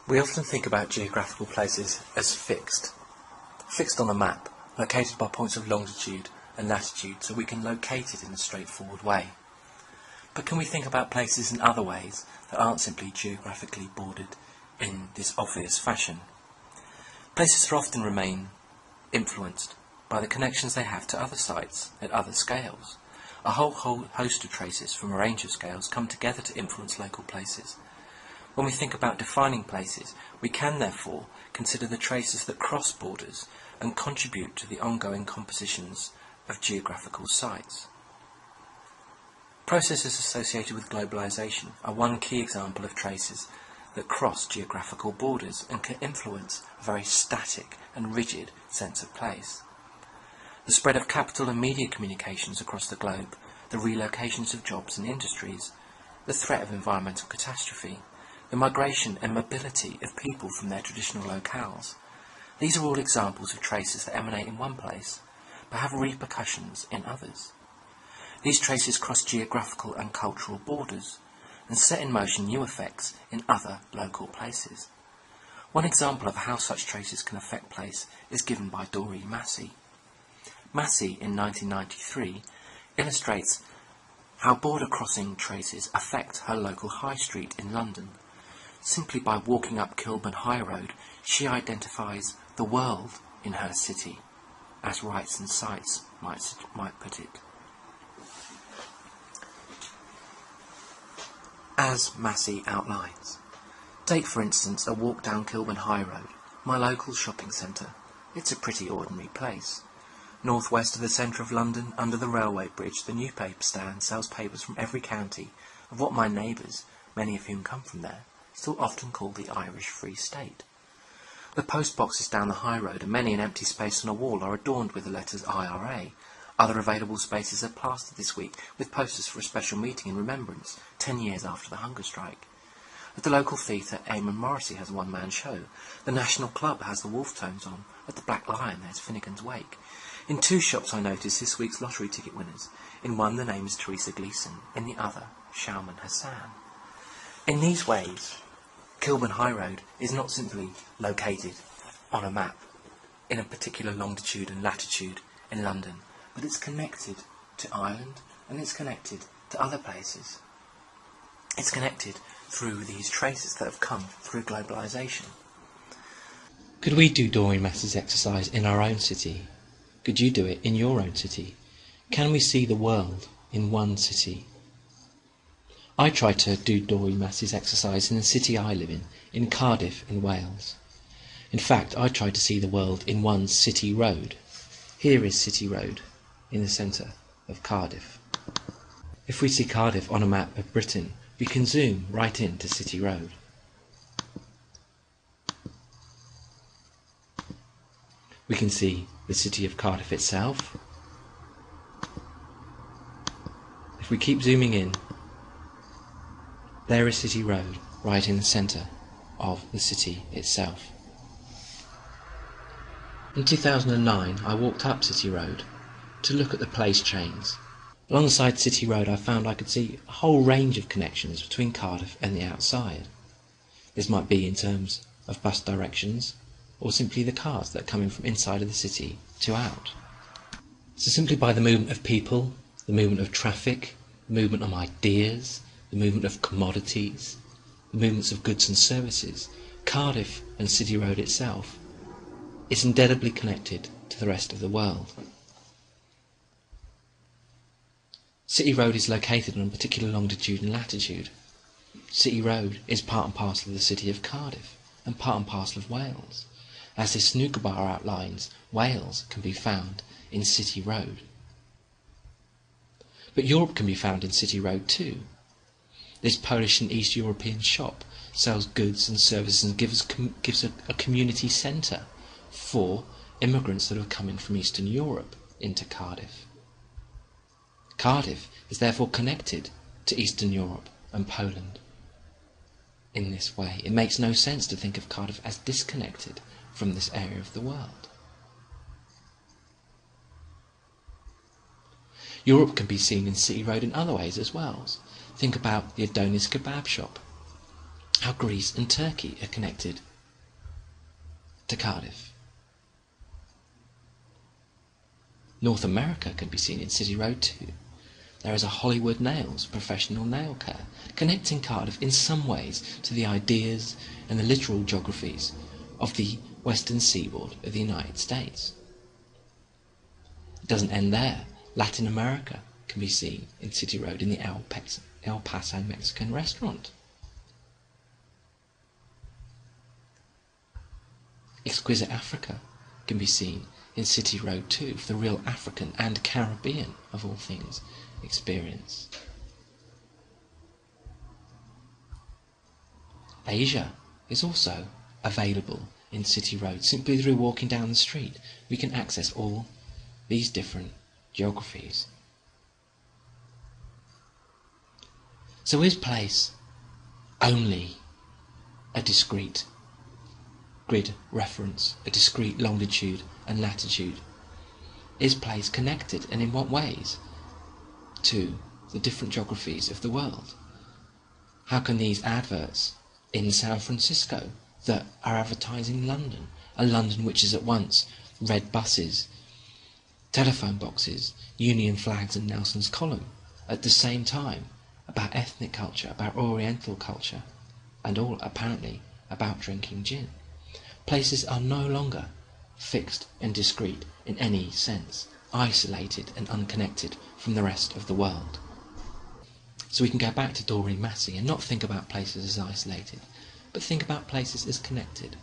We often think about geographical places as fixed on a map, located by points of longitude and latitude so we can locate it in a straightforward way. But can we think about places in other ways that aren't simply geographically bordered in this obvious fashion? Places often remain influenced by the connections they have to other sites at other scales. A whole host of traces from a range of scales come together to influence local places. When we think about defining places, we can therefore consider the traces that cross borders and contribute to the ongoing compositions of geographical sites. Processes associated with globalisation are one key example of traces that cross geographical borders and can influence a very static and rigid sense of place. The spread of capital and media communications across the globe, the relocations of jobs and industries, the threat of environmental catastrophe, the migration and mobility of people from their traditional locales. These are all examples of traces that emanate in one place, but have repercussions in others. These traces cross geographical and cultural borders, and set in motion new effects in other local places. One example of how such traces can affect place is given by Doreen Massey. Massey, in 1993, illustrates how border-crossing traces affect her local high street in London. Simply by walking up Kilburn High Road, she identifies the world in her city, as Rights and Sights might put it. As Massey outlines, take for instance a walk down Kilburn High Road, my local shopping centre. It's a pretty ordinary place. Northwest of the centre of London, under the railway bridge, the newspaper stand sells papers from every county of what my neighbours, many of whom come from there, still often call the Irish Free State. The post boxes down the high road and many an empty space on a wall are adorned with the letters IRA. Other available spaces are plastered this week with posters for a special meeting in remembrance, 10 years after the hunger strike. At the local theatre, Eamon Morrissey has a one-man show. The National Club has the Wolf Tones on. At the Black Lion there's Finnegan's Wake. In two shops I noticed this week's lottery ticket winners. In one the name is Teresa Gleeson, in the other Shauman Hassan. In these ways, Kilburn High Road is not simply located on a map in a particular longitude and latitude in London, but it's connected to Ireland and it's connected to other places. It's connected through these traces that have come through globalisation. Could we do Doreen Massey's exercise in our own city? Could you do it in your own city? Can we see the world in one city? I try to do Doreen Massey's exercise in the city I live in Cardiff in Wales. In fact, I try to see the world in one city road. Here is City Road, in the centre of Cardiff. If we see Cardiff on a map of Britain, we can zoom right into City Road. We can see the city of Cardiff itself. If we keep zooming in, there is City Road, right in the centre of the city itself. In 2009, I walked up City Road to look at the place chains. Alongside City Road, I found I could see a whole range of connections between Cardiff and the outside. This might be in terms of bus directions, or simply the cars that are coming from inside of the city to out. So simply by the movement of people, the movement of traffic, the movement of ideas, the movement of commodities, the movements of goods and services, Cardiff and City Road itself is indelibly connected to the rest of the world. City Road is located on a particular longitude and latitude. City Road is part and parcel of the city of Cardiff and part and parcel of Wales. As this snooker bar outlines, Wales can be found in City Road. But Europe can be found in City Road too. This Polish and East European shop sells goods and services and gives a community centre for immigrants that have come in from Eastern Europe into Cardiff. Cardiff is therefore connected to Eastern Europe and Poland. In this way, it makes no sense to think of Cardiff as disconnected from this area of the world. Europe can be seen in City Road in other ways as well. Think about the Adonis kebab shop. how Greece and Turkey are connected to Cardiff. North America can be seen in City Road too. There is a Hollywood Nails professional nail care, connecting Cardiff in some ways to the ideas and the literal geographies of the western seaboard of the United States. It doesn't end there. Latin America can be seen in City Road in the El Paso Mexican restaurant. Exquisite Africa can be seen in City Road too, for the real African and Caribbean, of all things, experience. Asia is also available in City Road. Simply through walking down the street, we can access all these different geographies. So is place only a discrete grid reference, a discrete longitude and latitude? Is place connected, and in what ways, to the different geographies of the world? How can these adverts in San Francisco that are advertising London, a London which is at once red buses, telephone boxes, Union flags and Nelson's column, at the same time about ethnic culture, about Oriental culture, and all apparently about drinking gin? Places are no longer fixed and discrete in any sense, isolated and unconnected from the rest of the world. So we can go back to Doreen Massey and not think about places as isolated, but think about places as connected,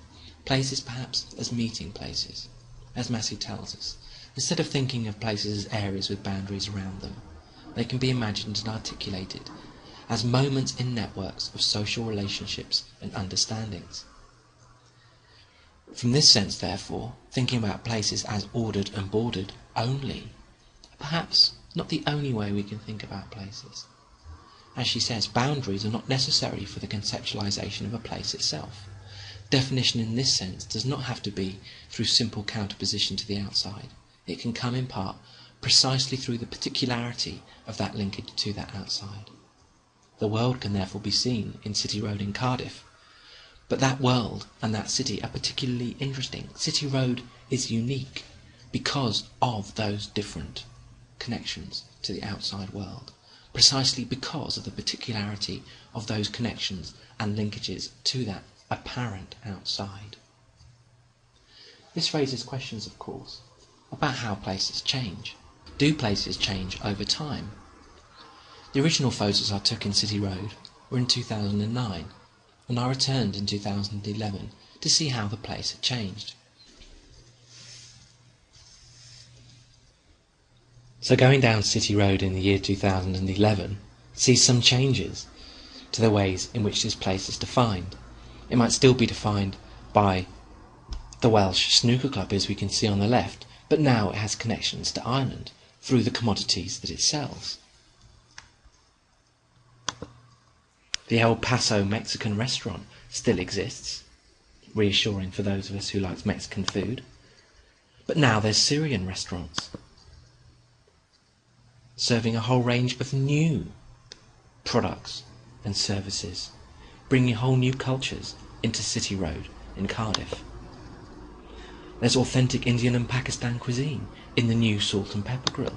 places perhaps as meeting places, as Massey tells us. Instead of thinking of places as areas with boundaries around them, they can be imagined and articulated as moments in networks of social relationships and understandings. From this sense, therefore, thinking about places as ordered and bordered only, perhaps not the only way we can think about places. As she says, boundaries are not necessary for the conceptualization of a place itself. Definition in this sense does not have to be through simple counterposition to the outside. It can come in part precisely through the particularity of that linkage to that outside. The world can therefore be seen in City Road in Cardiff, but that world and that city are particularly interesting. City Road is unique because of those different connections to the outside world, precisely because of the particularity of those connections and linkages to that apparent outside. This raises questions, of course, about how places change. Do places change over time? The original photos I took in City Road were in 2009, and I returned in 2011 to see how the place had changed. So going down City Road in the year 2011 sees some changes to the ways in which this place is defined. It might still be defined by the Welsh snooker club as we can see on the left, but now it has connections to Ireland through the commodities that it sells. The El Paso Mexican restaurant still exists, reassuring for those of us who like Mexican food, but now there's Syrian restaurants, serving a whole range of new products and services, bringing whole new cultures into City Road in Cardiff. There's authentic Indian and Pakistan cuisine in the new Salt and Pepper Grill.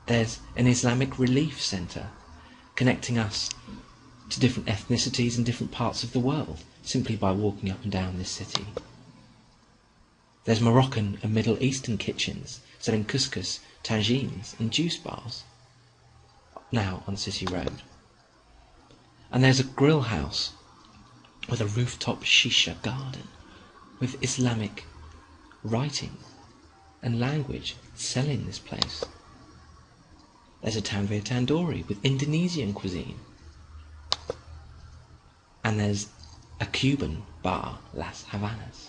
There's an Islamic relief centre connecting us to different ethnicities in different parts of the world simply by walking up and down this city. There's Moroccan and Middle Eastern kitchens selling couscous, tagines and juice bars now on City Road. And there's a grill house with a rooftop shisha garden with Islamic writing and language selling this place. There's a Tanveer Tandoori with Indonesian cuisine. And there's a Cuban bar, Las Havanas.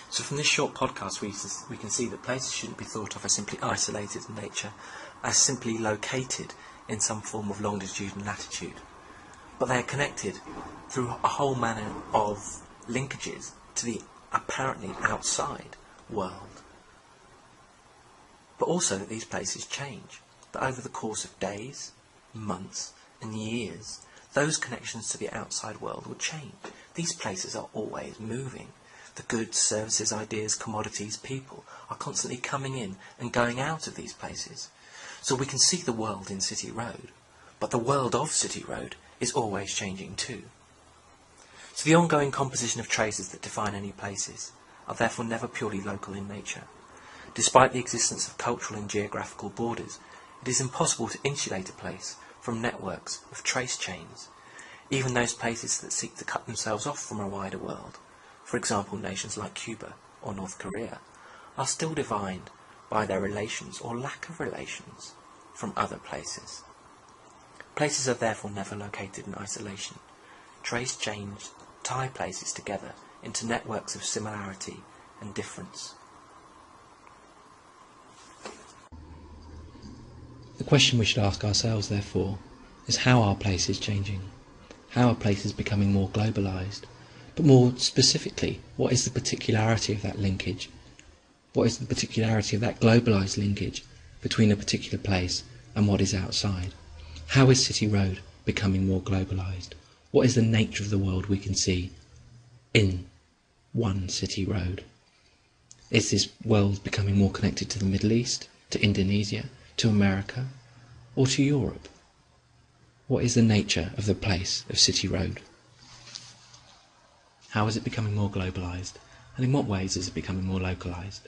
So from this short podcast we can see that places shouldn't be thought of as simply isolated in nature, as simply located in some form of longitude and latitude. But they are connected through a whole manner of linkages to the apparently outside world. But also that these places change, that over the course of days, months and years, those connections to the outside world will change. These places are always moving. The goods, services, ideas, commodities, people are constantly coming in and going out of these places. So we can see the world in City Road, but the world of City Road is always changing too. So the ongoing composition of traces that define any places are therefore never purely local in nature. Despite the existence of cultural and geographical borders, it is impossible to insulate a place from networks of trace chains. Even those places that seek to cut themselves off from a wider world, for example nations like Cuba or North Korea, are still defined by their relations or lack of relations from other places. Places are therefore never located in isolation. Trace chains tie places together into networks of similarity and difference. The question we should ask ourselves, therefore, is how are places changing? How are places becoming more globalised? But more specifically, what is the particularity of that linkage? What is the particularity of that globalised linkage between a particular place and what is outside? How is City Road becoming more globalised? What is the nature of the world we can see in one City Road? Is this world becoming more connected to the Middle East, to Indonesia, to America, or to Europe? What is the nature of the place of City Road? How is it becoming more globalised, and in what ways is it becoming more localised?